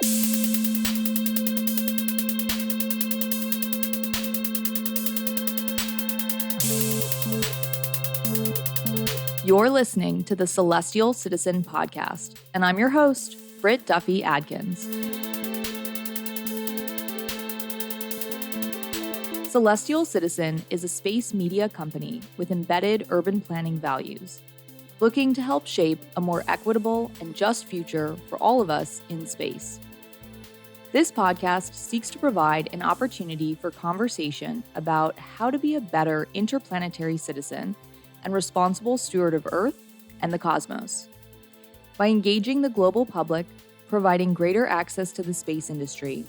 You're listening to the Celestial Citizen podcast, and I'm your host, Britt Duffy Adkins. Celestial Citizen is a space media company with embedded urban planning values, looking to help shape a more equitable and just future for all of us in space. This podcast seeks to provide an opportunity for conversation about how to be a better interplanetary citizen and responsible steward of Earth and the cosmos. By engaging the global public, providing greater access to the space industry,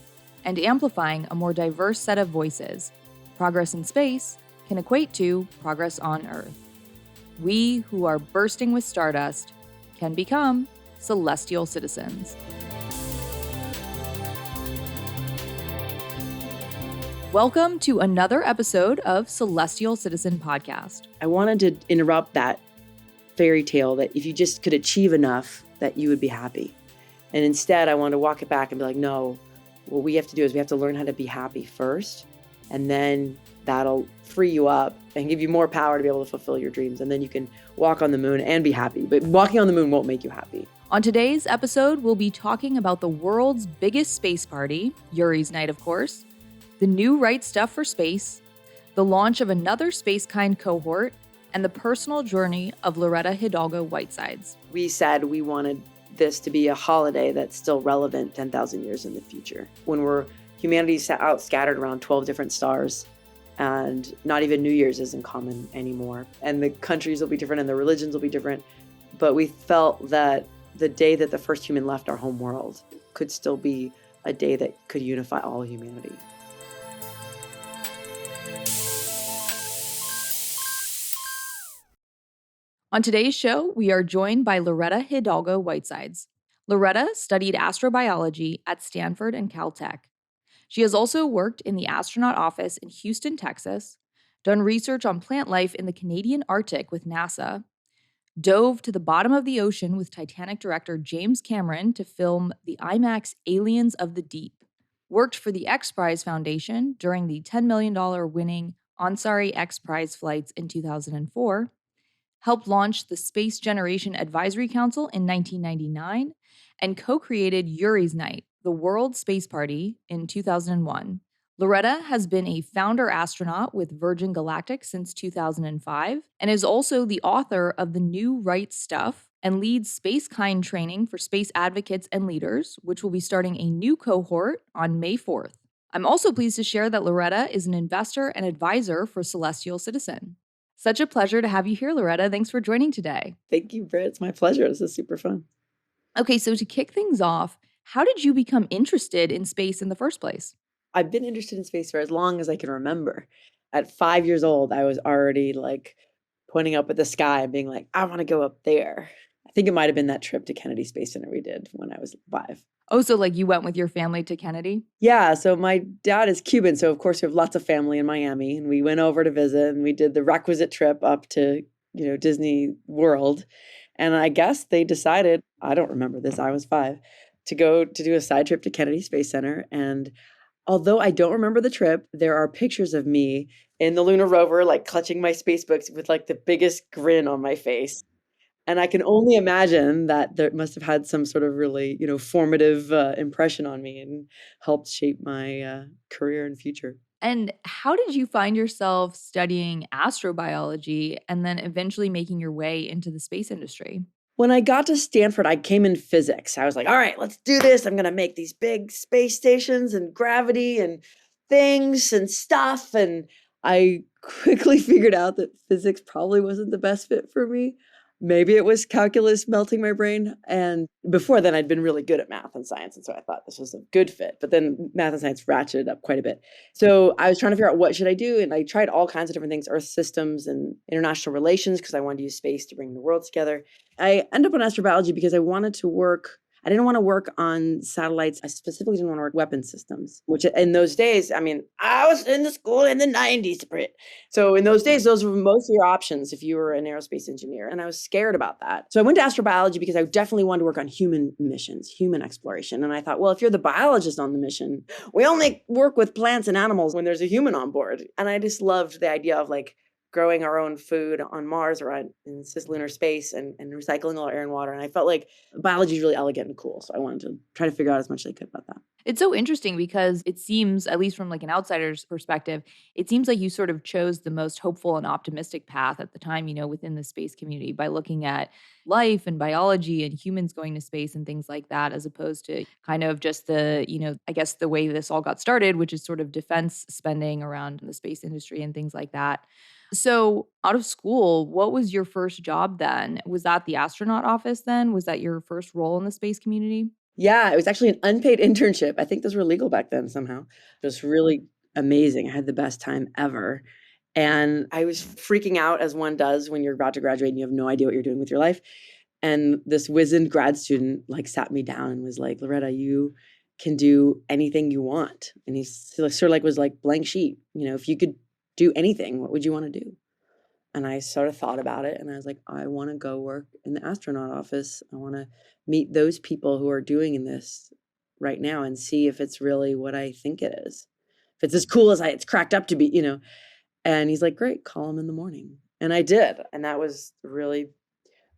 and amplifying a more diverse set of voices, progress in space can equate to progress on Earth. We who are bursting with stardust can become celestial citizens. Welcome to another episode of Celestial Citizen Podcast. I wanted to interrupt that fairy tale that if you just could achieve enough that you would be happy. And instead, I wanted to walk it back and be like, no, what we have to do is we have to learn how to be happy first. And then that'll free you up and give you more power to be able to fulfill your dreams. And then you can walk on the moon and be happy. But walking on the moon won't make you happy. On today's episode, we'll be talking about the world's biggest space party, Yuri's Night, of course, the new right stuff for space, the launch of another Spacekind cohort, and the personal journey of Loretta Hidalgo Whitesides. We said we wanted this to be a holiday that's still relevant 10,000 years in the future. When humanity's out scattered around 12 different stars, and not even New Year's isn't common anymore. And the countries will be different and the religions will be different. But we felt that the day that the first human left our home world could still be a day that could unify all humanity. On today's show, we are joined by Loretta Hidalgo Whitesides. Loretta studied astrobiology at Stanford and Caltech. She has also worked in the Astronaut office in Houston, Texas, done research on plant life in the Canadian Arctic with NASA, dove to the bottom of the ocean with Titanic director James Cameron to film the IMAX Aliens of the Deep, worked for the X Prize Foundation during the $10 million winning Ansari X Prize flights in 2004, helped launch the Space Generation Advisory Council in 1999, and co-created Yuri's Night, the World Space Party, in 2001. Loretta has been a founder astronaut with Virgin Galactic since 2005, and is also the author of The New Right Stuff, and leads Spacekind training for space advocates and leaders, which will be starting a new cohort on May 4th. I'm also pleased to share that Loretta is an investor and advisor for Celestial Citizen. Such a pleasure to have you here, Loretta. Thanks for joining today. Thank you, Britt. It's my pleasure. This is super fun. Okay, so to kick things off, how did you become interested in space in the first place? I've been interested in space for as long as I can remember. At 5 years old, I was already pointing up at the sky and being like, I want to go up there. I think it might have been that trip to Kennedy Space Center we did when I was 5. Oh, so you went with your family to Kennedy? Yeah, so my dad is Cuban, so of course we have lots of family in Miami, and we went over to visit, and we did the requisite trip up to, Disney World. And I guess they decided, I don't remember this, I was 5, to go to do a side trip to Kennedy Space Center. And although I don't remember the trip, there are pictures of me in the lunar rover, clutching my space books with the biggest grin on my face. And I can only imagine that there must have had some sort of really, formative impression on me and helped shape my career and future. And how did you find yourself studying astrobiology and then eventually making your way into the space industry? When I got to Stanford, I came in physics. I was like, all right, let's do this. I'm going to make these big space stations and gravity and things and stuff. And I quickly figured out that physics probably wasn't the best fit for me. Maybe it was calculus melting my brain. And before then, I'd been really good at math and science. And so I thought this was a good fit. But then math and science ratcheted up quite a bit. So I was trying to figure out what should I do. And I tried all kinds of different things, Earth systems and international relations, because I wanted to use space to bring the world together. I ended up in astrobiology because I wanted to work. I didn't want to work on satellites. I specifically didn't want to work weapon systems, which in those days, I mean, I was in the school in the 90s, Brit. So in those days, those were most of your options if you were an aerospace engineer. And I was scared about that. So I went to astrobiology because I definitely wanted to work on human missions, human exploration. And I thought, well, if you're the biologist on the mission, we only work with plants and animals when there's a human on board. And I just loved the idea of like growing our own food on Mars or in cislunar space and recycling all our air and water. And I felt like biology is really elegant and cool. So I wanted to try to figure out as much as I could about that. It's so interesting because it seems, at least from like an outsider's perspective, it seems like you sort of chose the most hopeful and optimistic path at the time, within the space community by looking at life and biology and humans going to space and things like that, as opposed to kind of just I guess the way this all got started, which is sort of defense spending around the space industry and things like that. So, out of school, what was your first job then? Was that the astronaut office then? Was that your first role in the space community? Yeah, it was actually an unpaid internship. I think those were legal back then somehow. It was really amazing. I had the best time ever. And I was freaking out as one does when you're about to graduate and you have no idea what you're doing with your life. And this wizened grad student like sat me down and was like, Loretta, you can do anything you want. And he sort of like was like blank sheet. If you could do anything, what would you want to do? And I sort of thought about it and I was like, I want to go work in the astronaut office. I want to meet those people who are doing in this right now and see if it's really what I think it is. If it's as cool as it's cracked up to be. And he's like, great, call him in the morning. And I did. And that was a really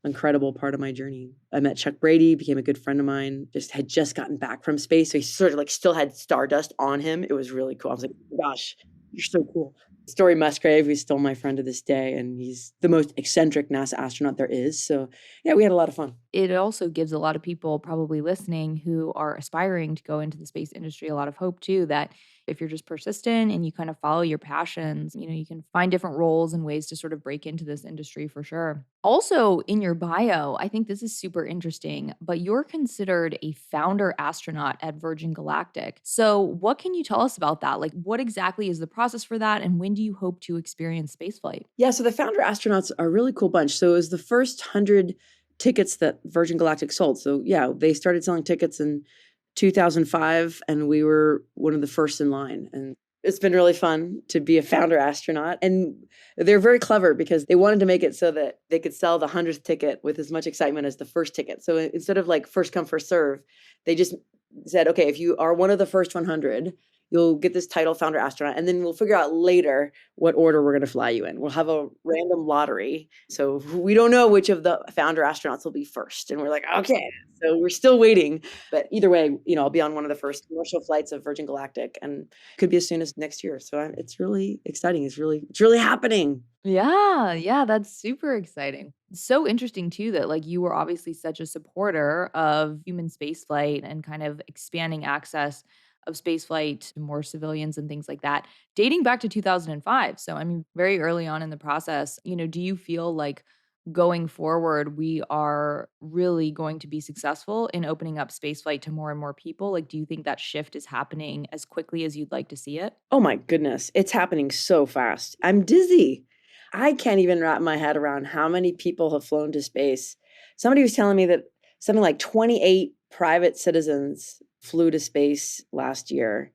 incredible part of my journey. I met Chuck Brady, became a good friend of mine, had just gotten back from space. So he sort of like still had stardust on him. It was really cool. I was like, gosh, you're so cool. Story Musgrave, who's still my friend to this day, and he's the most eccentric NASA astronaut there is. So yeah, we had a lot of fun. It also gives a lot of people probably listening who are aspiring to go into the space industry a lot of hope too, that if you're just persistent and you kind of follow your passions, you can find different roles and ways to sort of break into this industry for sure. Also, in your bio, I think this is super interesting, but you're considered a founder astronaut at Virgin Galactic. So, what can you tell us about that? Like, what exactly is the process for that, and when do you hope to experience spaceflight? Yeah, so the founder astronauts are a really cool bunch. So it was the first 100 tickets that Virgin Galactic sold. So yeah, they started selling tickets in 2005 and we were one of the first in line. And it's been really fun to be a founder astronaut. And they're very clever because they wanted to make it so that they could sell the 100th ticket with as much excitement as the first ticket. So instead of like first come, first serve, they just said, okay, if you are one of the first 100, you'll get this title, founder astronaut, and then we'll figure out later what order we're going to fly you in. We'll have a random lottery. So we don't know which of the founder astronauts will be first. And we're like, okay, so we're still waiting. But either way, I'll be on one of the first commercial flights of Virgin Galactic and could be as soon as next year. So it's really exciting. It's really happening. Yeah, that's super exciting. So interesting too that like you were obviously such a supporter of human spaceflight and kind of expanding access of spaceflight to more civilians and things like that, dating back to 2005. So I mean, very early on in the process, do you feel like going forward we are really going to be successful in opening up spaceflight to more and more people? Like, do you think that shift is happening as quickly as you'd like to see it? Oh my goodness, it's happening so fast. I'm dizzy. I can't even wrap my head around how many people have flown to space. Somebody was telling me that something like 28 private citizens flew to space last year.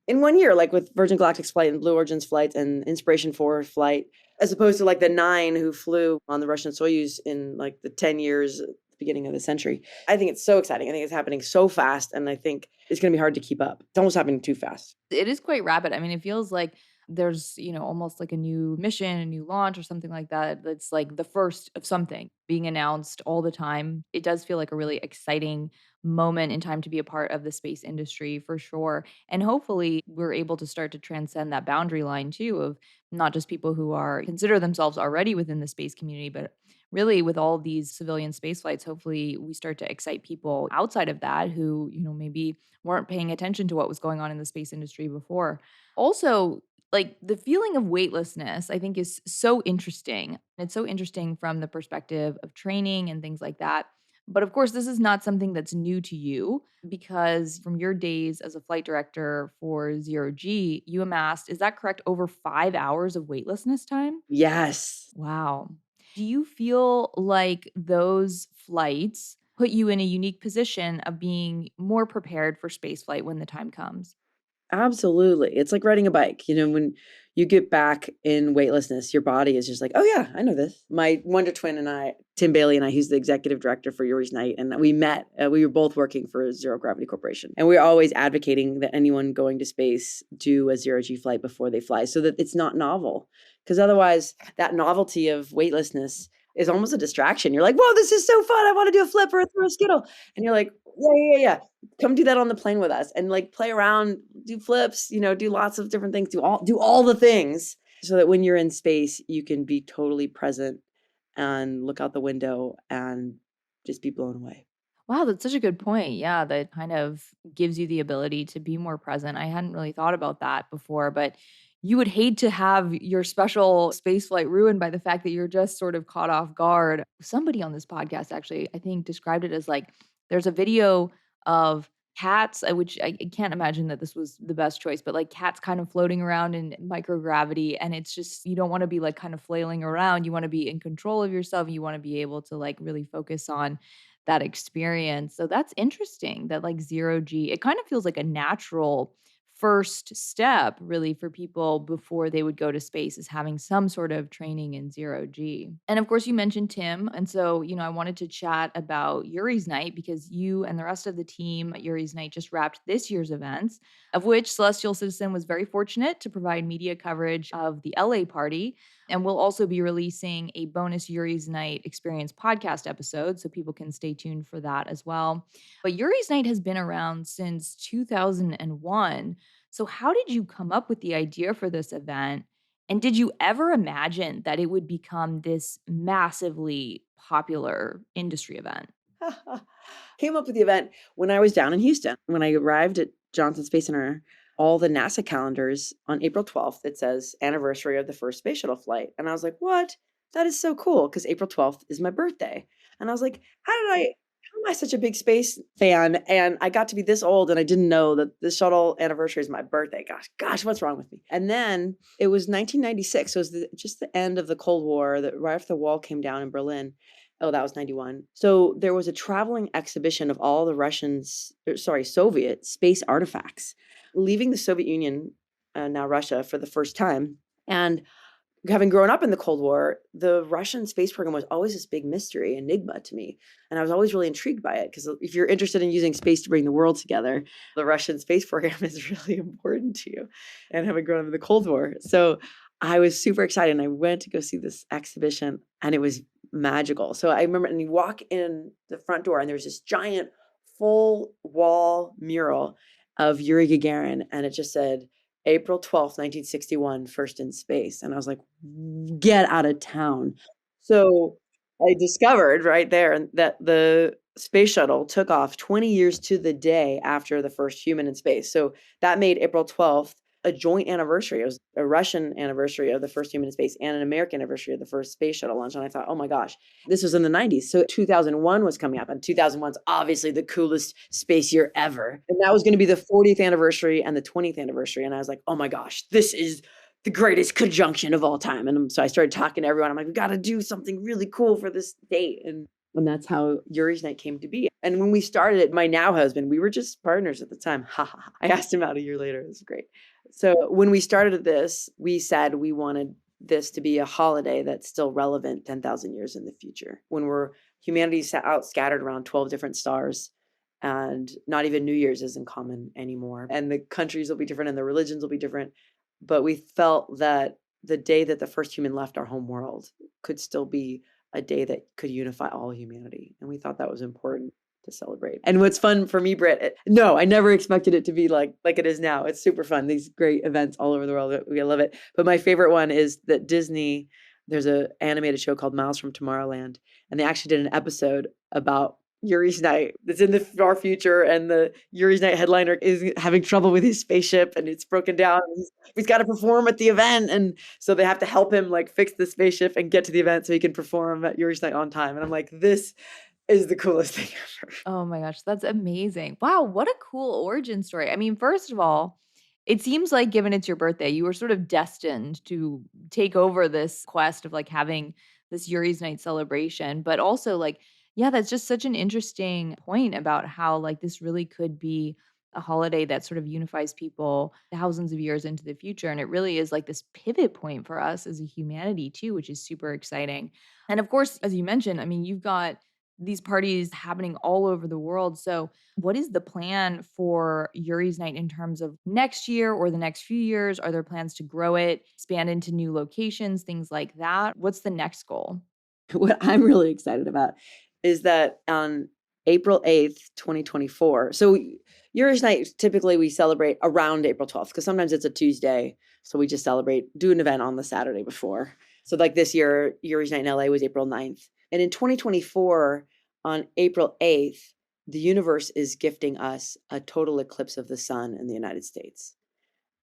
In 1 year, like with Virgin Galactic's flight and Blue Origin's flight and Inspiration 4 flight, as opposed to like the 9 who flew on the Russian Soyuz in like the 10 years at the beginning of the century. I think it's so exciting. I think it's happening so fast, and I think it's going to be hard to keep up. It's almost happening too fast. It is quite rapid. I mean, it feels like there's, almost like a new mission, a new launch or something like that. That's like the first of something being announced all the time. It does feel like a really exciting moment in time to be a part of the space industry for sure. And hopefully we're able to start to transcend that boundary line too of not just people who are consider themselves already within the space community, but really with all these civilian space flights, hopefully we start to excite people outside of that who, maybe weren't paying attention to what was going on in the space industry before. Also, like the feeling of weightlessness, I think is so interesting. It's so interesting from the perspective of training and things like that. But of course, this is not something that's new to you because from your days as a flight director for Zero G, you amassed, is that correct, over 5 hours of weightlessness time? Yes. Wow. Do you feel like those flights put you in a unique position of being more prepared for spaceflight when the time comes. Absolutely. It's like riding a bike. When you get back in weightlessness, your body is just like, oh, yeah, I know this. My Wonder Twin and I, Tim Bailey and I, he's the executive director for Yuri's Night. And we met, we were both working for Zero Gravity Corporation. And we're always advocating that anyone going to space do a zero G flight before they fly so that it's not novel. Because otherwise, that novelty of weightlessness is almost a distraction. You're like, whoa, this is so fun. I want to do a flip or throw a skittle. And you're like, yeah. Come do that on the plane with us and like play around, do flips, do lots of different things, do all the things so that when you're in space, you can be totally present and look out the window and just be blown away. Wow, that's such a good point. Yeah, that kind of gives you the ability to be more present. I hadn't really thought about that before, but you would hate to have your special space flight ruined by the fact that you're just sort of caught off guard. Somebody on this podcast actually, I think, described it as like there's a video of cats, which I can't imagine that this was the best choice, but like cats kind of floating around in microgravity. And it's just, you don't want to be like kind of flailing around. You want to be in control of yourself. You want to be able to like really focus on that experience. So that's interesting that like zero G, it kind of feels like a natural first step really for people before they would go to space is having some sort of training in zero G. And of course, you mentioned Tim. And so, I wanted to chat about Yuri's Night because you and the rest of the team at Yuri's Night just wrapped this year's events, of which Celestial Citizen was very fortunate to provide media coverage of the LA party. And we'll also be releasing a bonus Yuri's Night Experience podcast episode, so people can stay tuned for that as well. But Yuri's Night has been around since 2001. So, how did you come up with the idea for this event? And did you ever imagine that it would become this massively popular industry event? Came up with the event when I was down in Houston. When I arrived at Johnson Space Center, all the NASA calendars on April 12th, it says anniversary of the first space shuttle flight. And I was like, what? That is so cool because April 12th is my birthday. And I was like, how am I such a big space fan? And I got to be this old and I didn't know that the shuttle anniversary is my birthday. Gosh, what's wrong with me? And then it was 1996. So it was just the end of the Cold War, right after the wall came down in Berlin. Oh, that was 91. So there was a traveling exhibition of all the Soviet space artifacts, leaving the Soviet Union, now Russia, for the first time. And having grown up in the Cold War, the Russian space program was always this big mystery, enigma to me. And I was always really intrigued by it because if you're interested in using space to bring the world together, the Russian space program is really important to you. And having grown up in the Cold War. So I was super excited and I went to go see this exhibition and it was magical. So I remember, and you walk in the front door and there's this giant full wall mural of Yuri Gagarin and it just said, April 12th, 1961, first in space. And I was like, get out of town. So I discovered right there that the space shuttle took off 20 years to the day after the first human in space. So that made April 12th a joint anniversary. It was a Russian anniversary of the first human in space and an American anniversary of the first space shuttle launch. And I thought, oh my gosh, this was in the 90s. So 2001 was coming up and 2001 is obviously the coolest space year ever. And that was going to be the 40th anniversary and the 20th anniversary. And I was like, oh my gosh, this is the greatest conjunction of all time. And so I started talking to everyone. I'm like, we got to do something really cool for this date. And that's how Yuri's Night came to be. And when we started it, my now husband, we were just partners at the time. Ha ha ha. I asked him out a year later. It was great. So when we started this, we said we wanted this to be a holiday that's still relevant 10,000 years in the future. When humanity's out scattered around 12 different stars and not even New Year's isn't common anymore. And the countries will be different and the religions will be different. But we felt that the day that the first human left our home world could still be a day that could unify all humanity. And we thought that was important to celebrate. And what's fun for me, Britt, no, I never expected it to be like it is now. It's super fun. These great events all over the world. We love it. But my favorite one is that Disney, there's an animated show called Miles from Tomorrowland. And they actually did an episode about Yuri's Night. It's in the far future, and the Yuri's Night headliner is having trouble with his spaceship, and it's broken down. He's got to perform at the event, and so they have to help him like fix the spaceship and get to the event so he can perform at Yuri's Night on time. And I'm like, this is the coolest thing ever. Oh my gosh, that's amazing. Wow, what a cool origin story. I mean, first of all, it seems like given it's your birthday, you were sort of destined to take over this quest of like having this Yuri's Night celebration, but also like Yeah, that's just such an interesting point about how, like, this really could be a holiday that sort of unifies people thousands of years into the future, and it really is, like, this pivot point for us as a humanity too, which is super exciting. And, of course, as you mentioned, I mean, you've got these parties happening all over the world, so what is the plan for Yuri's Night in terms of next year or the next few years? Are there plans to grow it, expand into new locations, things like that? What's the next goal? What I'm really excited about is that on April 8th, 2024, so Yuri's Night, typically we celebrate around April 12th because sometimes it's a Tuesday. So we just do an event on the Saturday before. So like this year, Yuri's Night in LA was April 9th. And in 2024, on April 8th, the universe is gifting us a total eclipse of the sun in the United States.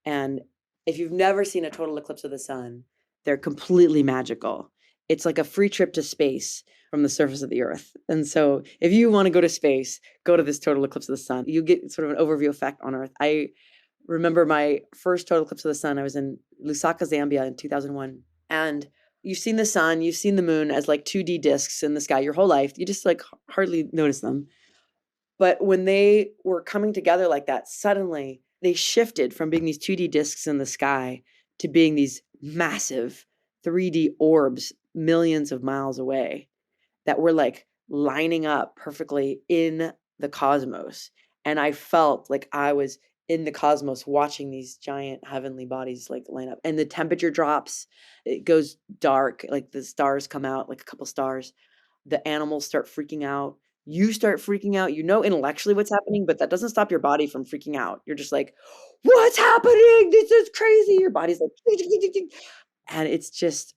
And if you've never seen a total eclipse of the sun, they're completely magical. It's like a free trip to space from the surface of the earth. And so if you want to go to space, go to this total eclipse of the sun. You get sort of an overview effect on Earth. I remember my first total eclipse of the sun. I was in Lusaka, Zambia in 2001. And you've seen the sun, you've seen the moon as like 2D discs in the sky your whole life. You just like hardly notice them. But when they were coming together like that, suddenly they shifted from being these 2D discs in the sky to being these massive 3D orbs millions of miles away that were like lining up perfectly in the cosmos. And I felt like I was in the cosmos watching these giant heavenly bodies like line up. And the temperature drops, it goes dark, like the stars come out, like a couple stars. The animals start freaking out. You start freaking out. You know intellectually what's happening, but that doesn't stop your body from freaking out. You're just like, what's happening? This is crazy. Your body's like, and it's just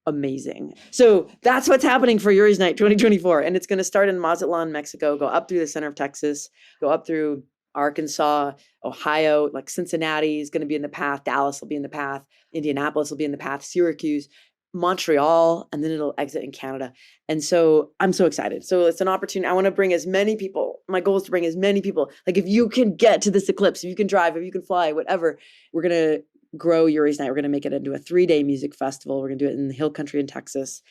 amazing. So that's what's happening for Yuri's Night 2024. And it's going to start in Mazatlan, Mexico, go up through the center of Texas, go up through Arkansas, Ohio, like Cincinnati is going to be in the path. Dallas will be in the path. Indianapolis will be in the path. Syracuse, Montreal, and then it'll exit in Canada. And so I'm so excited. So it's an opportunity. I want to bring as many people. My goal is to bring as many people. Like if you can get to this eclipse, if you can drive, if you can fly, whatever, we're going to grow Yuri's Night. We're going to make it into a 3-day music festival. We're going to do it in the Hill Country in Texas.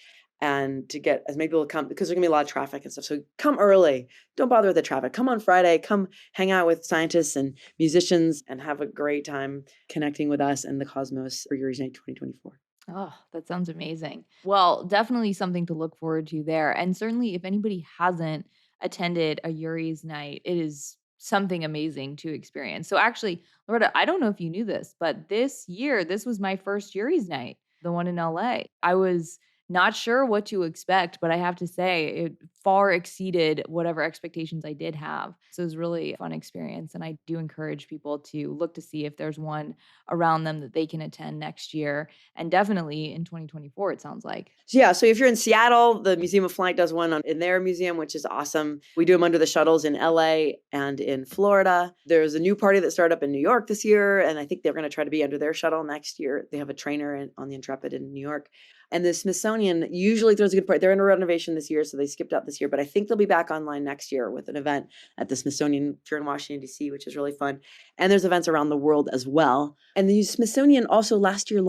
And to get as many people to come, because there's going to be a lot of traffic and stuff. So come early. Don't bother with the traffic. Come on Friday. Come hang out with scientists and musicians and have a great time connecting with us and the cosmos for Yuri's Night 2024. Oh, that sounds amazing. Well, definitely something to look forward to there. And certainly, if anybody hasn't attended a Yuri's Night, it is something amazing to experience. So, actually, Loretta, I don't know if you knew this, but this year, this was my first Yuri's Night, the one in LA. I was not sure what to expect, but I have to say, it far exceeded whatever expectations I did have. So, it was really a fun experience. And I do encourage people to look to see if there's one around them that they can attend next year and definitely in 2024, it sounds like. So yeah, so if you're in Seattle, the Museum of Flight does one in their museum, which is awesome. We do them under the shuttles in LA and in Florida. There's a new party that started up in New York this year, and I think they're going to try to be under their shuttle next year. They have a trainer on the Intrepid in New York. And the Smithsonian usually throws a good party. They're in a renovation this year, so they skipped out this year, but I think they'll be back online next year with an event at the Smithsonian here in Washington, D.C., which is really fun. And there's events around the world as well. And the Smithsonian also last year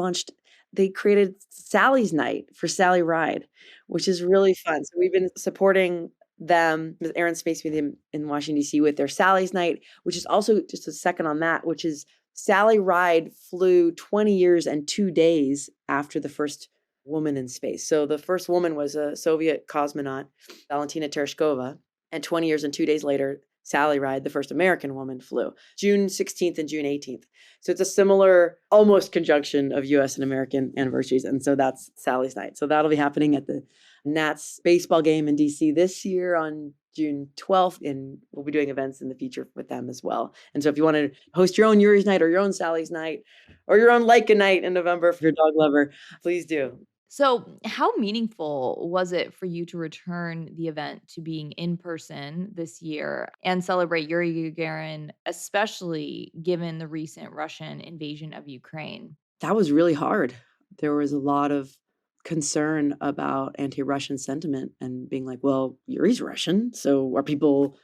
they created Sally's Night for Sally Ride, which is really fun. So we've been supporting them with Air and Space Museum in Washington, D.C. with their Sally's Night, which is also just a second on that, which is Sally Ride flew 20 years and 2 days after the first woman in space. So the first woman was a Soviet cosmonaut, Valentina Tereshkova, and 20 years and 2 days later, Sally Ride, the first American woman, flew June 16th and June 18th. So it's a similar almost conjunction of US and American anniversaries. And so that's Sally's Night. So that'll be happening at the Nats baseball game in DC this year on June 12th. And we'll be doing events in the future with them as well. And so if you want to host your own Yuri's Night or your own Sally's Night or your own Leica Night in November for your dog lover, please do. So, how meaningful was it for you to return the event to being in person this year and celebrate Yuri Gagarin, especially given the recent Russian invasion of Ukraine? That was really hard. There was a lot of concern about anti-Russian sentiment and being like, well, Yuri's Russian, so are people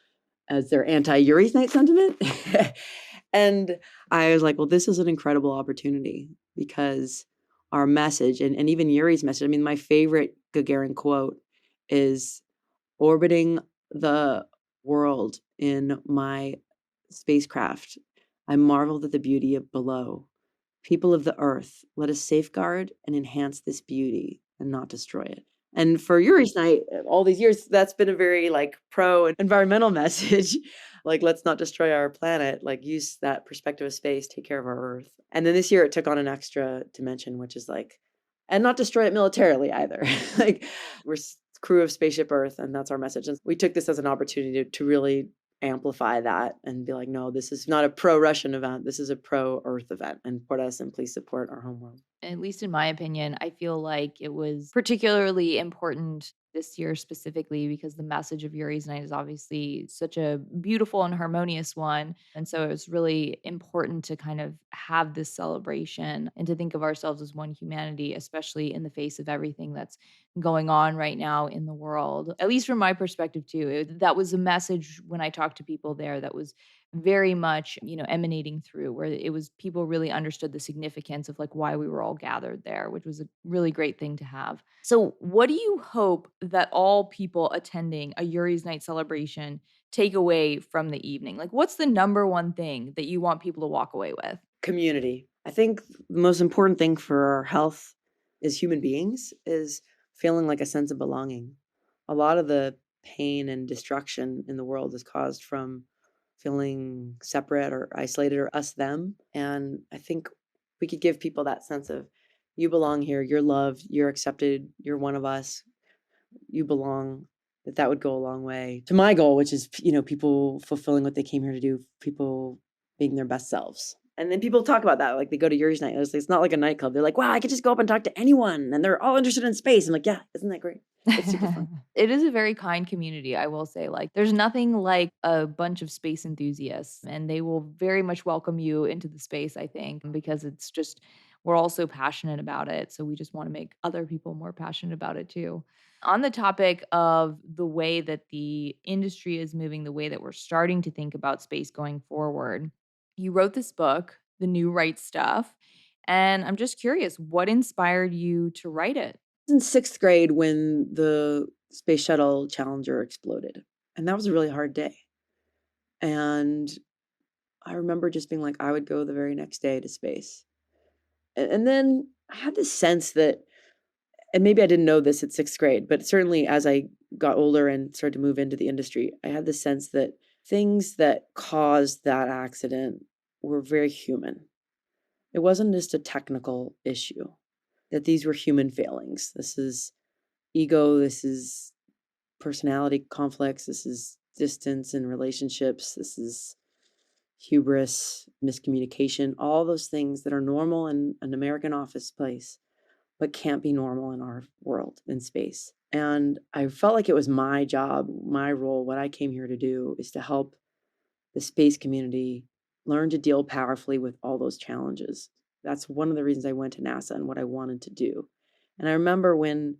as their anti-Yuri's Night sentiment? And I was like, well, this is an incredible opportunity because our message and even Yuri's message, I mean, my favorite Gagarin quote is Orbiting the world in my spacecraft, I marveled at the beauty of below. People of the earth, let us safeguard and enhance this beauty and not destroy it. And for Yuri's night, all these years, that's been a very like pro environmental message. Like, let's not destroy our planet, like use that perspective of space, take care of our earth. And then this year it took on an extra dimension, which is like, and not destroy it militarily either. Like we're crew of Spaceship Earth, and that's our message. And we took this as an opportunity to really amplify that and be like, no, this is not a pro-Russian event. This is a pro-Earth event, and put us and please support our homeworld. At least in my opinion, I feel like it was particularly important this year specifically because the message of Yuri's Night is obviously such a beautiful and harmonious one. And so it was really important to kind of have this celebration and to think of ourselves as one humanity, especially in the face of everything that's going on right now in the world. At least from my perspective, too. That was a message when I talked to people there that was very much, emanating through where it was people really understood the significance of like why we were all gathered there, which was a really great thing to have. So, what do you hope that all people attending a Yuri's Night celebration take away from the evening? Like, what's the number one thing that you want people to walk away with? Community. I think the most important thing for our health as human beings is feeling like a sense of belonging. A lot of the pain and destruction in the world is caused from feeling separate or isolated or us them. And I think we could give people that sense of you belong here, you're loved, you're accepted, you're one of us, you belong. That would go a long way to my goal, which is, people fulfilling what they came here to do, people being their best selves. And then people talk about that, like they go to Yuri's Night. It's not like a nightclub. They're like, wow, I could just go up and talk to anyone, and they're all interested in space. I'm like, yeah, isn't that great? It's super fun. It is a very kind community, I will say. Like, there's nothing like a bunch of space enthusiasts, and they will very much welcome you into the space, I think, because it's just, we're all so passionate about it. So we just want to make other people more passionate about it too. On the topic of the way that the industry is moving, the way that we're starting to think about space going forward, you wrote this book, The New Right Stuff. And I'm just curious, what inspired you to write it? In sixth grade when the Space Shuttle Challenger exploded. And that was a really hard day. And I remember just being like, I would go the very next day to space. And then I had this sense that, and maybe I didn't know this at sixth grade, but certainly as I got older and started to move into the industry, I had the sense that things that caused that accident were very human. It wasn't just a technical issue, that these were human failings. This is ego, this is personality conflicts, this is distance in relationships, this is hubris, miscommunication, all those things that are normal in an American office place, but can't be normal in our world in space. And I felt like it was my job, my role, what I came here to do is to help the space community learn to deal powerfully with all those challenges. That's one of the reasons I went to NASA and what I wanted to do. And I remember when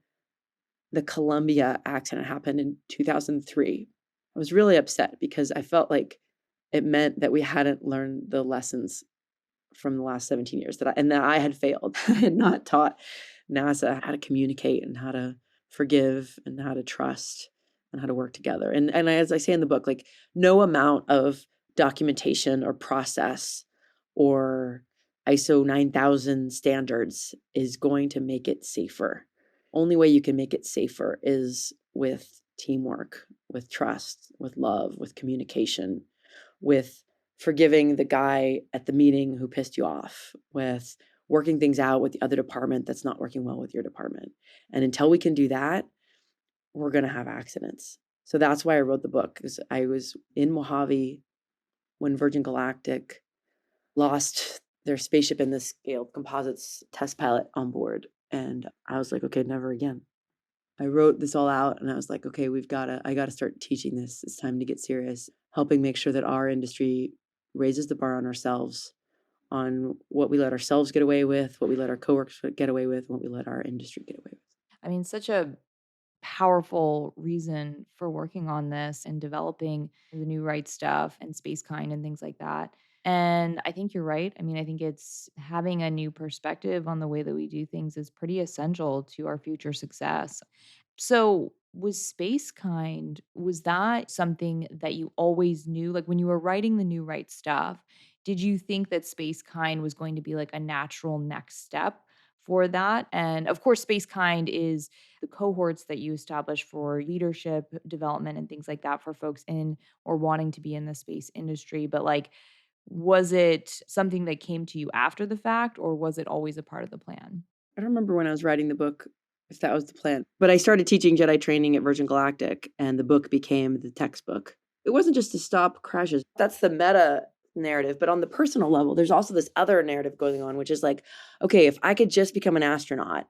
the Columbia accident happened in 2003, I was really upset because I felt like it meant that we hadn't learned the lessons from the last 17 years that I had failed. I had not taught NASA how to communicate and how to forgive and how to trust and how to work together. And as I say in the book, like no amount of documentation or process or ISO 9000 standards is going to make it safer. Only way you can make it safer is with teamwork, with trust, with love, with communication, with forgiving the guy at the meeting who pissed you off, with working things out with the other department that's not working well with your department. And until we can do that, we're going to have accidents. So that's why I wrote the book, because I was in Mojave when Virgin Galactic lost their spaceship in this scaled composites test pilot on board. And I was like, okay, never again. I wrote this all out and I was like, okay, I got to start teaching this. It's time to get serious, helping make sure that our industry raises the bar on ourselves, on what we let ourselves get away with, what we let our coworkers get away with, what we let our industry get away with. I mean, such a powerful reason for working on this and developing the new right stuff and Spacekind and things like that. And I think you're right. I mean, I think it's having a new perspective on the way that we do things is pretty essential to our future success. So, Was Spacekind, was that something that you always knew? Like, when you were writing the New Right Stuff, did you think that Spacekind was going to be, like, a natural next step for that? And, of course, Spacekind is the cohorts that you establish for leadership development and things like that for folks in or wanting to be in the space industry, but, like, was it something that came to you after the fact, or was it always a part of the plan? I don't remember when I was writing the book if that was the plan, but I started teaching Jedi training at Virgin Galactic, and the book became the textbook. It wasn't just to stop crashes. That's the meta narrative, but on the personal level, there's also this other narrative going on, which is like, okay, if I could just become an astronaut,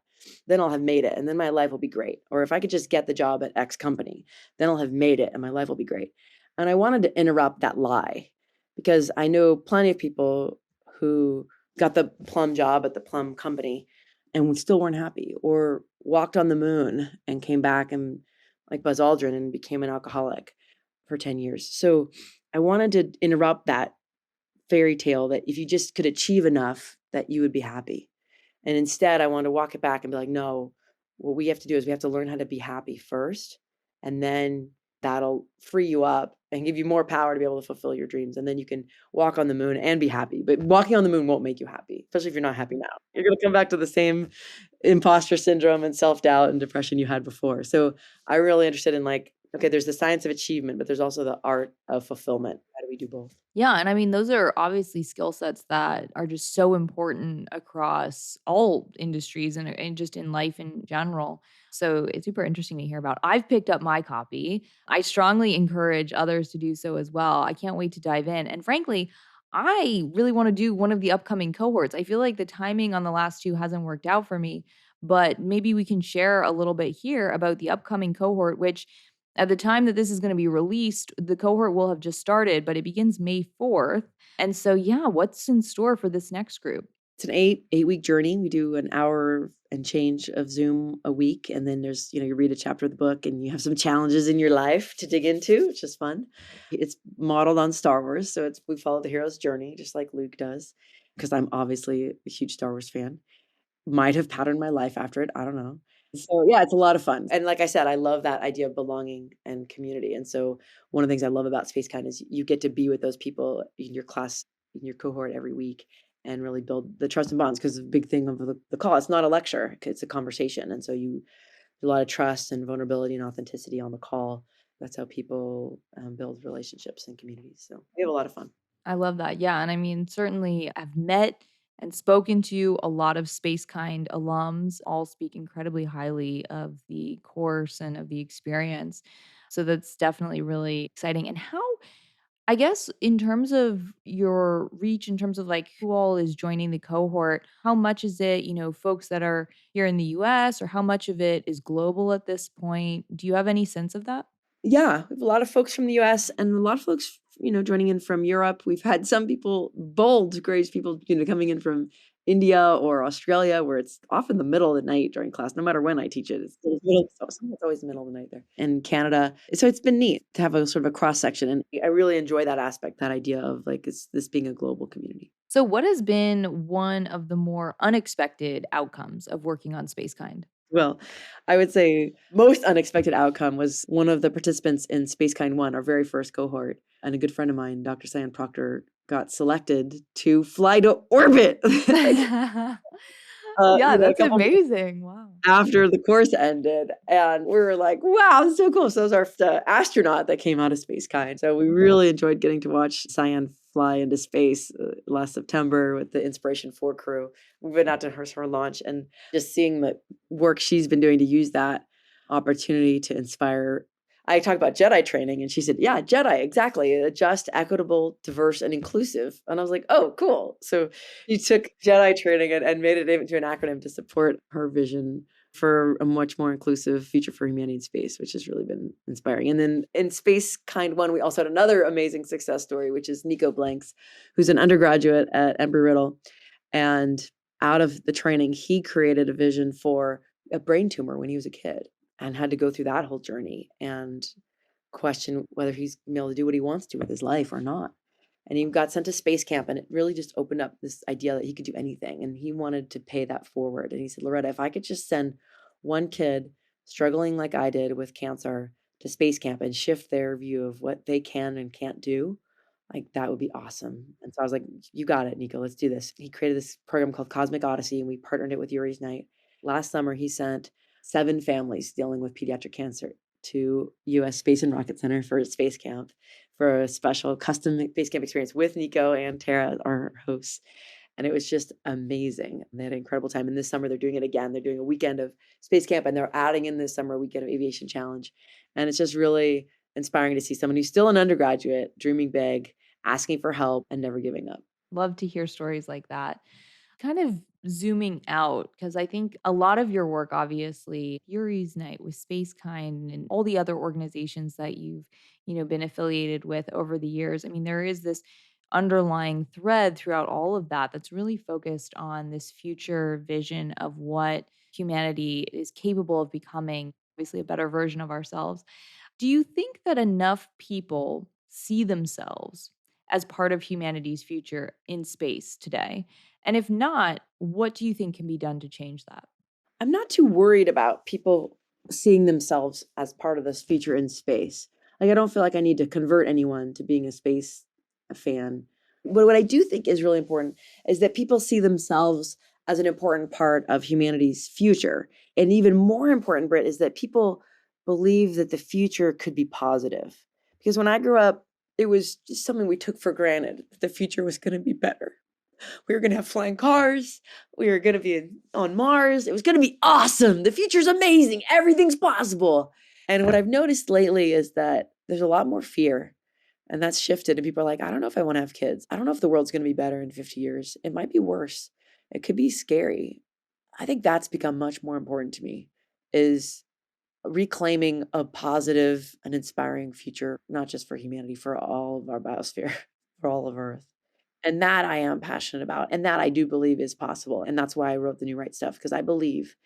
then I'll have made it, and then my life will be great. Or if I could just get the job at X company, then I'll have made it, and my life will be great. And I wanted to interrupt that lie because I know plenty of people who got the plum job at the plum company and we still weren't happy, or walked on the moon and came back and like Buzz Aldrin and became an alcoholic for 10 years. So I wanted to interrupt that fairy tale that if you just could achieve enough that you would be happy. And instead I wanted to walk it back and be like, no, what we have to do is we have to learn how to be happy first. And then that'll free you up and give you more power to be able to fulfill your dreams. And then you can walk on the moon and be happy. But walking on the moon won't make you happy, especially if you're not happy now. You're going to come back to the same imposter syndrome and self-doubt and depression you had before. So I'm really interested in like, okay, there's the science of achievement, but there's also the art of fulfillment. How do we do both? Yeah, and I mean, those are obviously skill sets that are just so important across all industries and just in life in general. So it's super interesting to hear about. I've picked up my copy. I strongly encourage others to do so as well. I can't wait to dive in. And frankly, I really want to do one of the upcoming cohorts. I feel like the timing on the last two hasn't worked out for me, but maybe we can share a little bit here about the upcoming cohort, which at the time that this is gonna be released, the cohort will have just started, but it begins May 4th. And so, yeah, what's in store for this next group? It's an eight-week journey. We do an hour and change of Zoom a week, and then there's, you read a chapter of the book, and you have some challenges in your life to dig into, which is fun. It's modeled on Star Wars, so we follow the hero's journey, just like Luke does, because I'm obviously a huge Star Wars fan. Might have patterned my life after it, I don't know. So, yeah, it's a lot of fun, and like I said, I love that idea of belonging and community, and so one of the things I love about Spacekind is you get to be with those people in your class, in your cohort every week and really build the trust and bonds because the big thing of the call, it's not a lecture, it's a conversation, and so a lot of trust and vulnerability and authenticity on the call. That's how people, build relationships and communities, so we have a lot of fun. I love that. Yeah, and I mean, certainly I've met and spoken to a lot of Spacekind alums, all speak incredibly highly of the course and of the experience. So that's definitely really exciting. And how I guess in terms of your reach, in terms of like who all is joining the cohort, how much is it, folks that are here in the US, or how much of it is global at this point? Do you have any sense of that? Yeah, we have a lot of folks from the US and a lot of folks, joining in from Europe. We've had some people, bold, courageous people, coming in from India or Australia, where it's often the middle of the night during class. No matter when I teach it, it's always the middle of the night there. In Canada. So it's been neat to have a sort of a cross section. And I really enjoy that aspect, that idea of like this being a global community. So, what has been one of the more unexpected outcomes of working on Spacekind? Well, I would say most unexpected outcome was one of the participants in Spacekind 1, our very first cohort, and a good friend of mine, Dr. Cyan Proctor, got selected to fly to orbit. Yeah, A that's couple months amazing. Wow. after the course ended, and we were like, "Wow, that's so cool." So it was the astronaut that came out of Spacekind. So we really enjoyed getting to watch Cyan fly into space, last September with the Inspiration 4 crew. We've been out to her launch and just seeing the work she's been doing to use that opportunity to inspire. I talked about Jedi training, and she said, "Yeah, Jedi, exactly. Just, equitable, diverse, and inclusive." And I was like, "Oh, cool." So you took Jedi training and made it into an acronym to support her vision for a much more inclusive future for humanity in space, which has really been inspiring. And then in Spacekind 1, we also had another amazing success story, which is Nico Blanks, who's an undergraduate at Embry-Riddle. And out of the training, he created a vision for a brain tumor when he was a kid and had to go through that whole journey and question whether he's gonna be able to do what he wants to with his life or not. And he got sent to space camp, and it really just opened up this idea that he could do anything. And he wanted to pay that forward. And he said, Loretta, if I could just send one kid struggling like I did with cancer to space camp and shift their view of what they can and can't do, like, that would be awesome. And so I was like, "You got it, Nico, let's do this." He created this program called Cosmic Odyssey, and we partnered it with Yuri's Night. Last summer, he sent 7 families dealing with pediatric cancer to US Space and Rocket Center for a space camp, for a special custom space camp experience with Nico and Tara, our hosts. And it was just amazing. They had an incredible time. And this summer, they're doing it again. They're doing a weekend of space camp, and they're adding in this summer a weekend of aviation challenge. And it's just really inspiring to see someone who's still an undergraduate, dreaming big, asking for help, and never giving up. Love to hear stories like that. Kind of zooming out, because I think a lot of your work, obviously, Yuri's Night with Spacekind and all the other organizations that you've, been affiliated with over the years. I mean, there is this underlying thread throughout all of that that's really focused on this future vision of what humanity is capable of becoming, obviously a better version of ourselves. Do you think that enough people see themselves as part of humanity's future in space today? And if not, what do you think can be done to change that? I'm not too worried about people seeing themselves as part of this feature in space. Like, I don't feel like I need to convert anyone to being a space fan. But what I do think is really important is that people see themselves as an important part of humanity's future. And even more important, Britt, is that people believe that the future could be positive. Because when I grew up, it was just something we took for granted that the future was going to be better. We were going to have flying cars. We were going to be on Mars. It was going to be awesome. The future's amazing. Everything's possible. And what I've noticed lately is that there's a lot more fear, and that's shifted. And people are like, I don't know if I want to have kids. I don't know if the world's going to be better in 50 years. It might be worse. It could be scary. I think that's become much more important to me, is reclaiming a positive and inspiring future, not just for humanity, for all of our biosphere, for all of Earth. And that I am passionate about, and that I do believe is possible. And that's why I wrote the New Right Stuff, because I believe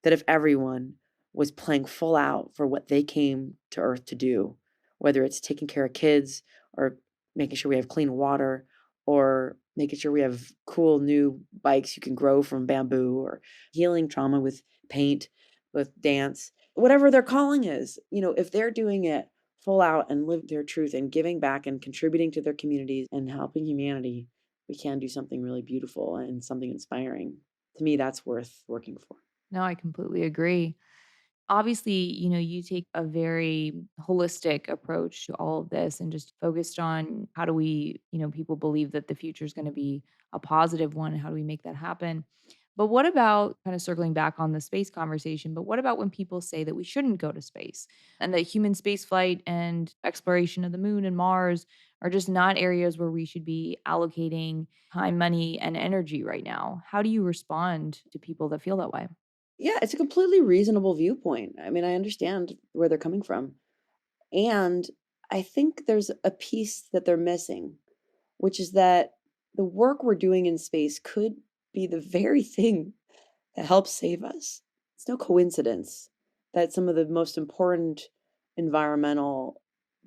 that if everyone was playing full out for what they came to Earth to do, whether it's taking care of kids or making sure we have clean water or making sure we have cool new bikes you can grow from bamboo, or healing trauma with paint, with dance, whatever their calling is, if they're doing it full out and live their truth and giving back and contributing to their communities and helping humanity, we can do something really beautiful and something inspiring. To me, that's worth working for. No, I completely agree. Obviously, you take a very holistic approach to all of this and just focused on how do we, people believe that the future is going to be a positive one. How do we make that happen? But what about kind of circling back on the space conversation? But what about when people say that we shouldn't go to space and that human space flight and exploration of the moon and Mars are just not areas where we should be allocating time, money, and energy right now? How do you respond to people that feel that way? Yeah, it's a completely reasonable viewpoint. I mean, I understand where they're coming from. And I think there's a piece that they're missing, which is that the work we're doing in space could be the very thing that helps save us. It's no coincidence that some of the most important environmental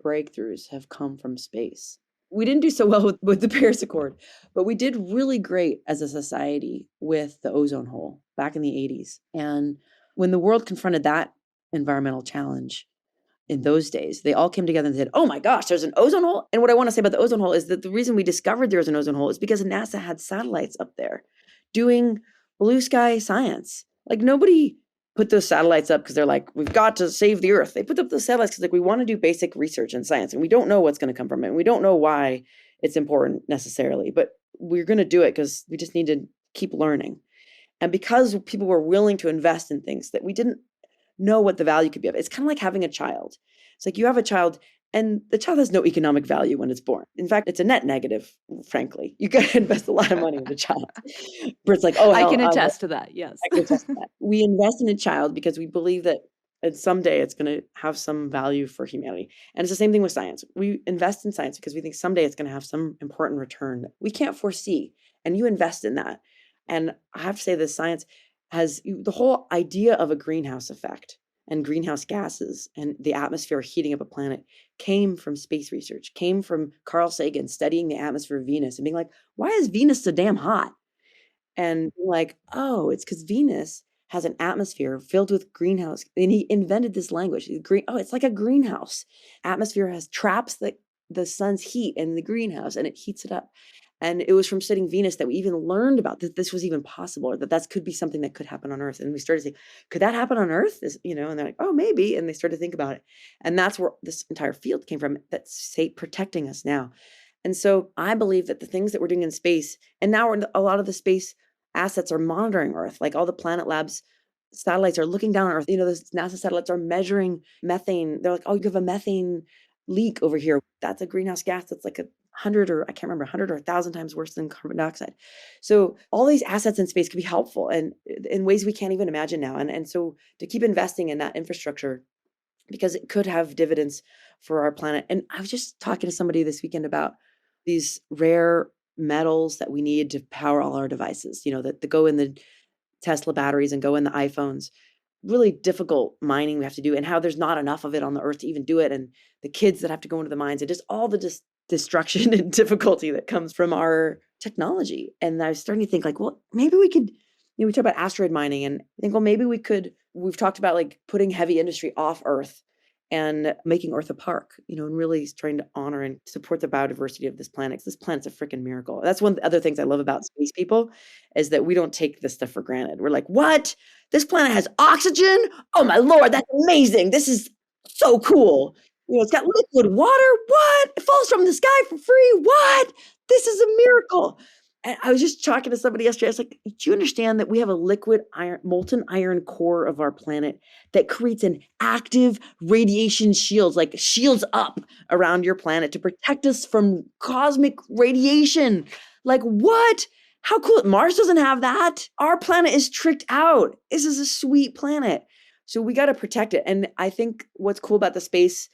breakthroughs have come from space. We didn't do so well with the Paris Accord, but we did really great as a society with the ozone hole back in the 80s. And when the world confronted that environmental challenge, in those days, they all came together and said, oh my gosh, there's an ozone hole. And what I want to say about the ozone hole is that the reason we discovered there was an ozone hole is because NASA had satellites up there doing blue sky science. Like, nobody put those satellites up because they're like, we've got to save the Earth. They put up those satellites because, like, we want to do basic research in science, and we don't know what's going to come from it. And we don't know why it's important necessarily, but we're going to do it because we just need to keep learning. And because people were willing to invest in things that we didn't know what the value could be of. It's kind of like having a child. It's like you have a child and the child has no economic value when it's born. In fact, it's a net negative, frankly. You got to invest a lot of money in the child. But it's like, oh, I hell, can attest to that. Yes. I can attest to that. We invest in a child because we believe that someday it's going to have some value for humanity. And it's the same thing with science. We invest in science because we think someday it's going to have some important return that we can't foresee. And you invest in that. And I have to say this, science has the whole idea of a greenhouse effect and greenhouse gases and the atmosphere heating up a planet came from space research, came from Carl Sagan studying the atmosphere of Venus and being like, why is Venus so damn hot? And being like, oh, it's because Venus has an atmosphere filled with greenhouse. And he invented this language. It's like a greenhouse. Atmosphere traps the sun's heat in the greenhouse and it heats it up. And it was from studying Venus that we even learned about that this was even possible, or that could be something that could happen on Earth. And we started saying, could that happen on Earth? And they're like, oh, maybe. And they started to think about it. And that's where this entire field came from, that's protecting us now. And so I believe that the things that we're doing in space, and now a lot of the space assets are monitoring Earth, like all the Planet Labs satellites are looking down on Earth. Those NASA satellites are measuring methane. They're like, oh, you have a methane leak over here. That's a greenhouse gas that's like 100 or I can't remember, 100 or 1,000 times worse than carbon dioxide. So all these assets in space could be helpful and in ways we can't even imagine now. And so to keep investing in that infrastructure, because it could have dividends for our planet. And I was just talking to somebody this weekend about these rare metals that we need to power all our devices, that go in the Tesla batteries and go in the iPhones. Really difficult mining we have to do, and how there's not enough of it on the Earth to even do it. And the kids that have to go into the mines, and just all the destruction and difficulty that comes from our technology. And I was starting to think like, well, maybe we could, we talk about asteroid mining, and I think, well, maybe we've talked about like putting heavy industry off Earth and making Earth a park, and really trying to honor and support the biodiversity of this planet. 'Cause this planet's a freaking miracle. That's one of the other things I love about space people, is that we don't take this stuff for granted. We're like, what? This planet has oxygen? Oh my Lord, that's amazing. This is so cool. It's got liquid water. What? It falls from the sky for free. What? This is a miracle. And I was just talking to somebody yesterday. I was like, do you understand that we have a liquid iron, molten iron core of our planet that creates an active radiation shield, like shields up around your planet to protect us from cosmic radiation? Like, what? How cool. Mars doesn't have that. Our planet is tricked out. This is a sweet planet. So we got to protect it. And I think what's cool about the space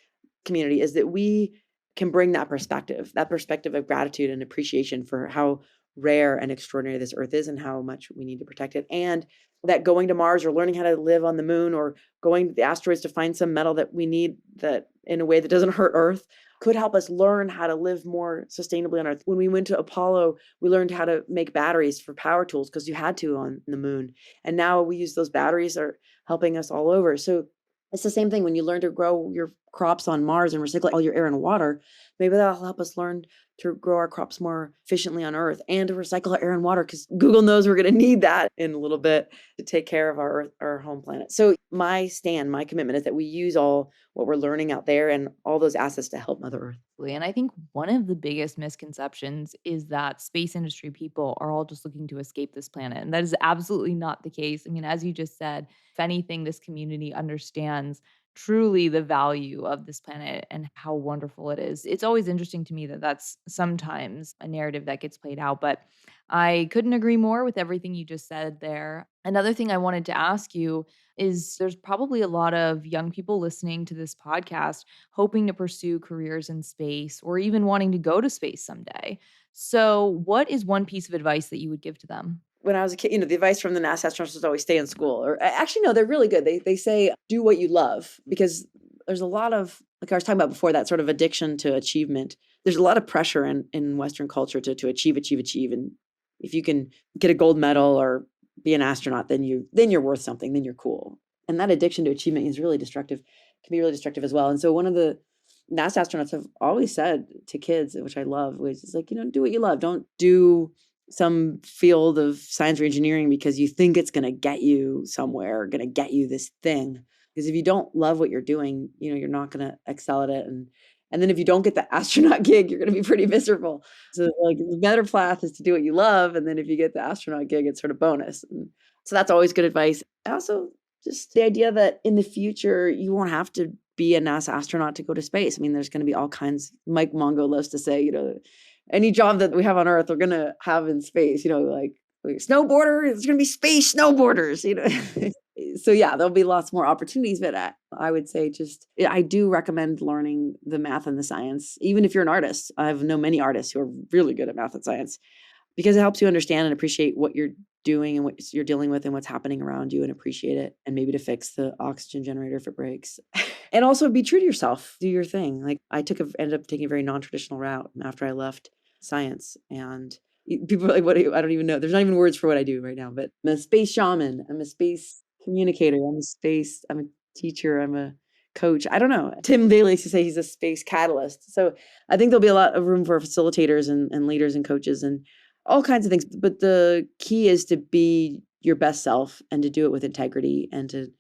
community is that we can bring that perspective of gratitude and appreciation for how rare and extraordinary this Earth is and how much we need to protect it. And that going to Mars or learning how to live on the moon or going to the asteroids to find some metal that we need that in a way that doesn't hurt Earth could help us learn how to live more sustainably on Earth. When we went to Apollo, we learned how to make batteries for power tools because you had to on the moon. And now we use those batteries are helping us all over. So it's the same thing when you learn to grow your crops on Mars and recycle all your air and water. Maybe that'll help us learn to grow our crops more efficiently on Earth and to recycle our air and water, because Google knows we're going to need that in a little bit to take care of our Earth, our home planet. So my commitment is that we use all what we're learning out there and all those assets to help Mother Earth. And I think one of the biggest misconceptions is that space industry people are all just looking to escape this planet. And that is absolutely not the case. I mean, as you just said, if anything, this community understands truly the value of this planet and how wonderful it is. It's always interesting to me that that's sometimes a narrative that gets played out, but I couldn't agree more with everything you just said there. Another thing I wanted to ask you is there's probably a lot of young people listening to this podcast hoping to pursue careers in space or even wanting to go to space someday. So, what is one piece of advice that you would give to them? When I was a kid, the advice from the NASA astronauts was always stay in school. Or actually, no, they're really good. They say do what you love, because there's a lot of, like I was talking about before, that sort of addiction to achievement. There's a lot of pressure in Western culture to achieve. And if you can get a gold medal or be an astronaut, then you're worth something. Then you're cool. And that addiction to achievement is really destructive. Can be really destructive as well. And so one of the NASA astronauts have always said to kids, which I love, was it's like, do what you love. Don't do some field of science or engineering because you think it's going to get you somewhere, going to get you this thing. Because if you don't love what you're doing, you're not going to excel at it. And then if you don't get the astronaut gig, you're going to be pretty miserable. So like the better path is to do what you love. And then if you get the astronaut gig, it's sort of bonus. And so that's always good advice. Also, just the idea that in the future, you won't have to be a NASA astronaut to go to space. I mean, there's going to be all kinds. Mike Mongo loves to say, any job that we have on Earth, we're going to have in space, like snowboarder, it's going to be space snowboarders, So yeah, there'll be lots more opportunities, but I would say I do recommend learning the math and the science, even if you're an artist. I've known many artists who are really good at math and science because it helps you understand and appreciate what you're doing and what you're dealing with and what's happening around you and appreciate it, and maybe to fix the oxygen generator if it breaks. And also be true to yourself, do your thing. Like I ended up taking a very non-traditional route after I left science, and people are like, what do you, I don't even know. There's not even words for what I do right now, but I'm a space shaman. I'm a space communicator. I'm a teacher. I'm a coach. I don't know. Tim Bailey used to say he's a space catalyst. So I think there'll be a lot of room for facilitators and leaders and coaches and all kinds of things. But the key is to be your best self and to do it with integrity and to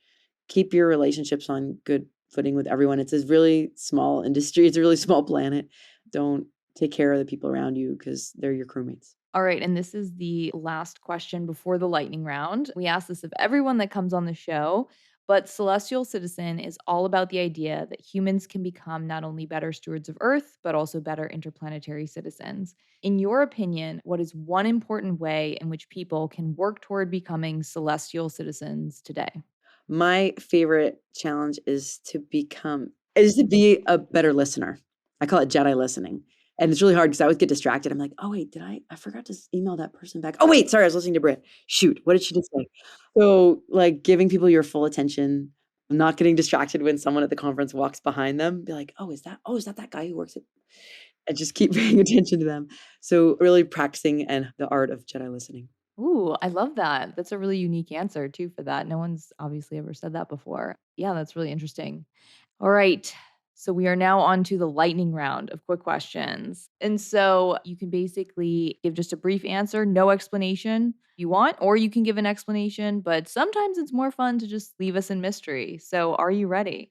keep your relationships on good footing with everyone. It's a really small industry. It's a really small planet. Don't take care of the people around you because they're your crewmates. All right, and this is the last question before the lightning round. We ask this of everyone that comes on the show, but Celestial Citizen is all about the idea that humans can become not only better stewards of Earth, but also better interplanetary citizens. In your opinion, what is one important way in which people can work toward becoming celestial citizens today? My favorite challenge is to be a better listener. I call it Jedi listening. And it's really hard because I always get distracted. I'm like, oh wait, I forgot to email that person back. Oh wait, sorry, I was listening to Britt. Shoot, what did she just say? So like giving people your full attention, not getting distracted when someone at the conference walks behind them, be like, oh, is that guy who works at, and just keep paying attention to them. So really practicing and the art of Jedi listening. Ooh, I love that. That's a really unique answer too for that. No one's obviously ever said that before. Yeah, that's really interesting. All right. So we are now on to the lightning round of quick questions. And so you can basically give just a brief answer, no explanation you want, or you can give an explanation, but sometimes it's more fun to just leave us in mystery. So are you ready?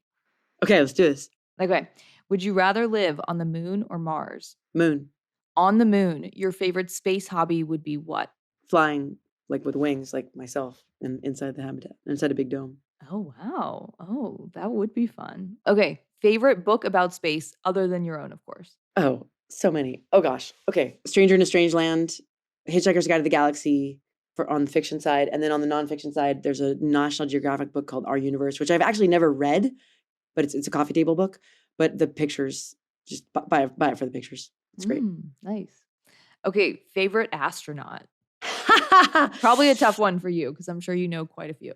Okay, let's do this. Okay. Would you rather live on the moon or Mars? Moon. On the moon, your favorite space hobby would be what? Flying like with wings like myself and inside the habitat, inside a big dome. Oh, wow. Oh, that would be fun. Okay. Favorite book about space other than your own, of course. Oh, so many. Oh gosh. Okay. Stranger in a Strange Land, Hitchhiker's Guide to the Galaxy for on the fiction side. And then on the nonfiction side, there's a National Geographic book called Our Universe, which I've actually never read, but it's a coffee table book. But the pictures, just buy it for the pictures. It's great. Nice. Okay, favorite astronaut. Probably a tough one for you because I'm sure you know quite a few.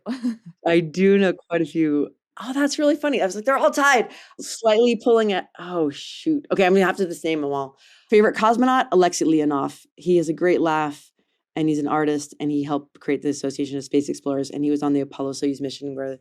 I do know quite a few. Oh, that's really funny. I was like, they're all tied. Slightly pulling it. Oh, shoot. Okay, I'm gonna have to just name them all. Favorite cosmonaut, Alexei Leonov. He has a great laugh and he's an artist and he helped create the Association of Space Explorers and he was on the Apollo Soyuz mission where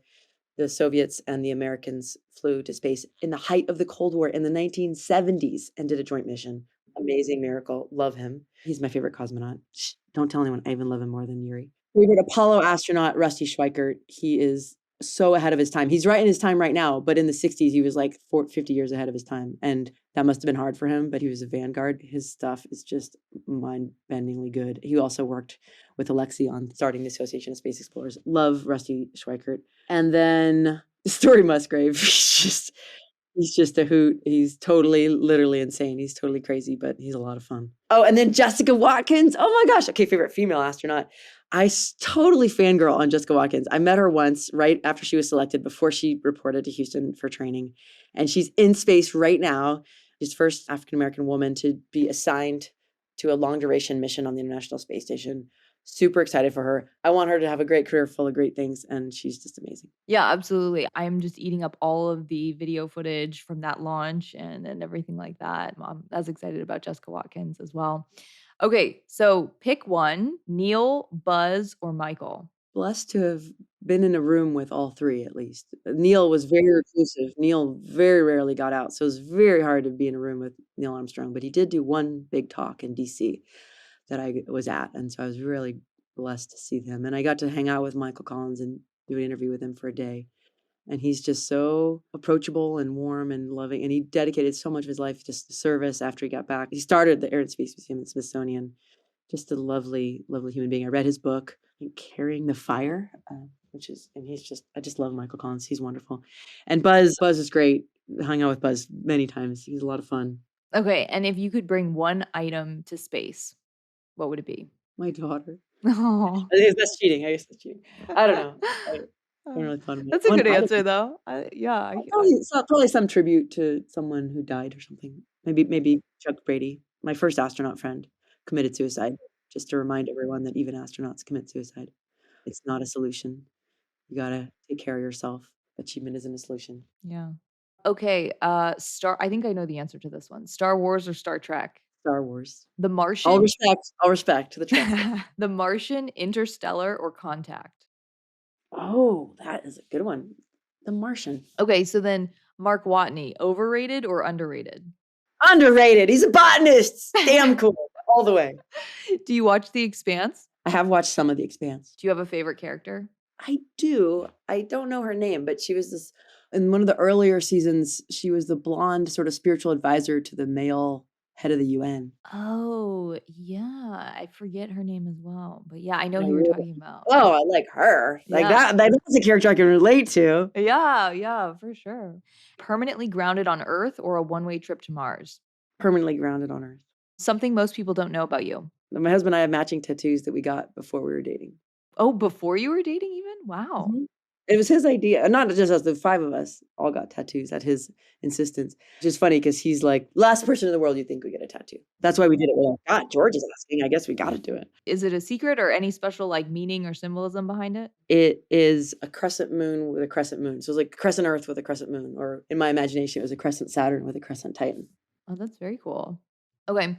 the Soviets and the Americans flew to space in the height of the Cold War in the 1970s and did a joint mission. Amazing miracle. Love him. He's my favorite cosmonaut. Shh, don't tell anyone. I even love him more than Yuri. Favorite Apollo astronaut, Rusty Schweikert. He is so ahead of his time. He's right in his time right now, but in the 60s, he was like 50 years ahead of his time. And that must have been hard for him, but he was a vanguard. His stuff is just mind-bendingly good. He also worked with Alexei on starting the Association of Space Explorers. Love Rusty Schweikert. And then Story Musgrave. He's just a hoot. He's totally, literally insane. He's totally crazy, but he's a lot of fun. Oh, and then Jessica Watkins. Oh my gosh. Okay, favorite female astronaut. Totally fangirl on Jessica Watkins. I met her once right after she was selected, before she reported to Houston for training. And she's in space right now. She's the first African American woman to be assigned to a long duration mission on the International Space Station. Super excited for her. I want her to have a great career full of great things, and she's just amazing. Yeah, absolutely. I'm just eating up all of the video footage from that launch and everything like that. I'm as excited about Jessica Watkins as well. Okay, so pick one, Neil, Buzz, or Michael. Blessed to have been in a room with all three at least. Neil was very reclusive. Neil very rarely got out, so it was very hard to be in a room with Neil Armstrong, but he did do one big talk in DC that I was at, and so I was really blessed to see them, and I got to hang out with Michael Collins and do an interview with him for a day, and he's just so approachable and warm and loving, and he dedicated so much of his life just to service after he got back. He started the Air and Space Museum at Smithsonian. Just a lovely, lovely human being. I read his book, I think, Carrying the Fire, and I just love Michael Collins. He's wonderful. And Buzz is great. Hung out with Buzz many times. He's a lot of fun. Okay, and if you could bring one item to space, what would it be? My daughter. Oh. I guess that's cheating. I don't know. I haven't really thought of it. That's a One good item. answer, though. Probably some tribute to someone who died or something. Maybe Chuck Brady, my first astronaut friend, committed suicide. Just to remind everyone that even astronauts commit suicide. It's not a solution. You gotta take care of yourself. Achievement isn't a solution. Yeah. Okay, I think I know the answer to this one. Star Wars or Star Trek? Star Wars. The All respect to the Trek. The Martian, Interstellar, or Contact? Oh, that is a good one. The Martian. Okay, so then Mark Watney, overrated or underrated? Underrated. He's a botanist. Damn cool. All the way. Do you watch The Expanse? I have watched some of The Expanse. Do you have a favorite character? I do. I don't know her name, but she was this in one of the earlier seasons. She was the blonde sort of spiritual advisor to the male head of the UN. Oh, yeah. I forget her name as well. But yeah, I know I who you're really- talking about. Oh, I like her. Like Yeah. that's a character I can relate to. Yeah, for sure. Permanently grounded on Earth or a one-way trip to Mars? Permanently grounded on Earth. Something most people don't know about you. My husband and I have matching tattoos that we got before we were dating. Oh, before you were dating even? Wow. Mhm. It was his idea. Not just us, the 5 of us all got tattoos at his insistence. Which is funny because he's like, last person in the world you think would get a tattoo. That's why we did it. We're like, God, George is asking. I guess we got to do it. Is it a secret or any special like meaning or symbolism behind it? It is a crescent moon with a crescent moon. So it's like crescent Earth with a crescent moon. Or in my imagination, it was a crescent Saturn with a crescent Titan. Oh, that's very cool. Okay.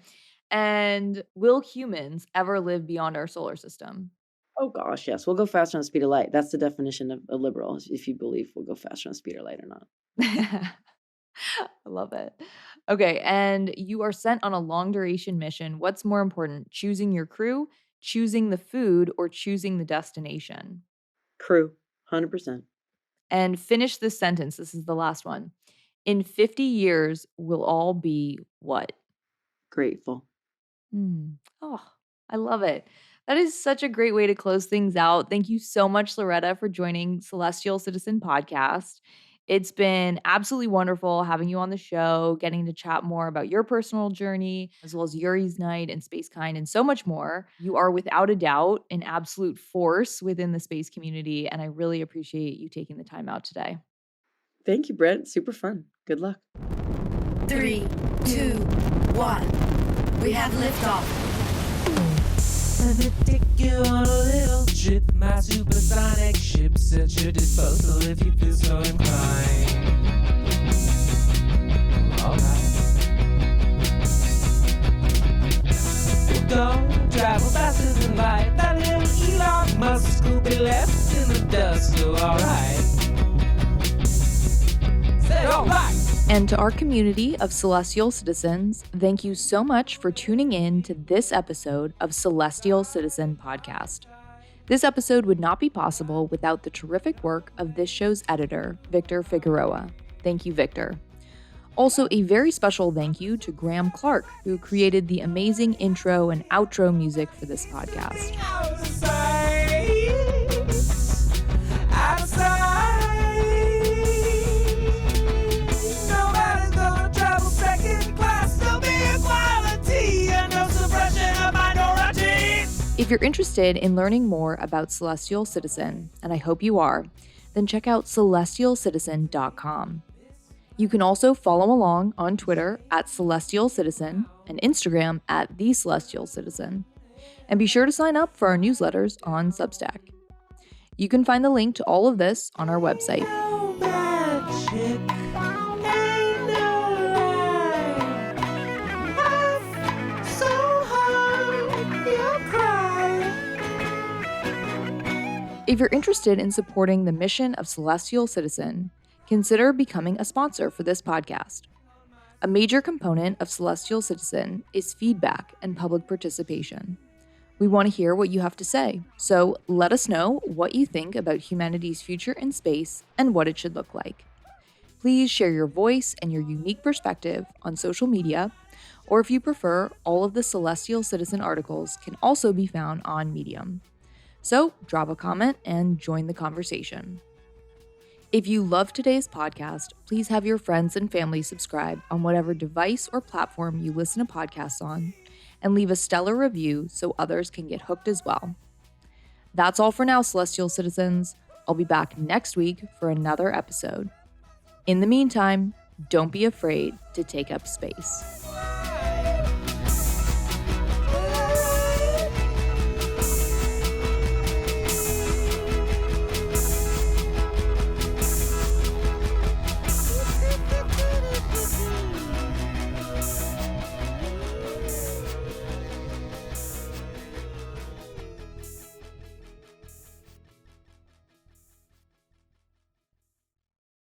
And will humans ever live beyond our solar system? Oh gosh, yes. We'll go faster on the speed of light. That's the definition of a liberal, if you believe we'll go faster on the speed of light or not. I love it. Okay. And you are sent on a long duration mission. What's more important, choosing your crew, choosing the food, or choosing the destination? Crew, 100%. And finish this sentence. This is the last one. In 50 years, we'll all be what? Grateful. Oh, I love it. That is such a great way to close things out. Thank you so much, Loretta, for joining Celestial Citizen Podcast. It's been absolutely wonderful having you on the show, getting to chat more about your personal journey, as well as Yuri's Night and Spacekind and so much more. You are without a doubt an absolute force within the space community, and I really appreciate you taking the time out today. Thank you, Brett. Super fun. Good luck. 3, 2, 1. We have liftoff. Let me take you on a little trip. My supersonic ship's at your disposal if you feel so inclined. Alright. Don't travel faster than light. That little Elon Musk will be left in the dust, so alright. Say alright! And to our community of Celestial Citizens, thank you so much for tuning in to this episode of Celestial Citizen Podcast. This episode would not be possible without the terrific work of this show's editor, Victor Figueroa. Thank you, Victor. Also, a very special thank you to Graham Clark, who created the amazing intro and outro music for this podcast. If you're interested in learning more about Celestial Citizen, and I hope you are, then check out celestialcitizen.com. You can also follow along on Twitter at Celestial Citizen and Instagram at The Celestial Citizen. And be sure to sign up for our newsletters on Substack. You can find the link to all of this on our website. If you're interested in supporting the mission of Celestial Citizen, consider becoming a sponsor for this podcast. A major component of Celestial Citizen is feedback and public participation. We want to hear what you have to say, so let us know what you think about humanity's future in space and what it should look like. Please share your voice and your unique perspective on social media, or if you prefer, all of the Celestial Citizen articles can also be found on Medium. So drop a comment and join the conversation. If you love today's podcast, please have your friends and family subscribe on whatever device or platform you listen to podcasts on, and leave a stellar review so others can get hooked as well. That's all for now, Celestial Citizens. I'll be back next week for another episode. In the meantime, don't be afraid to take up space.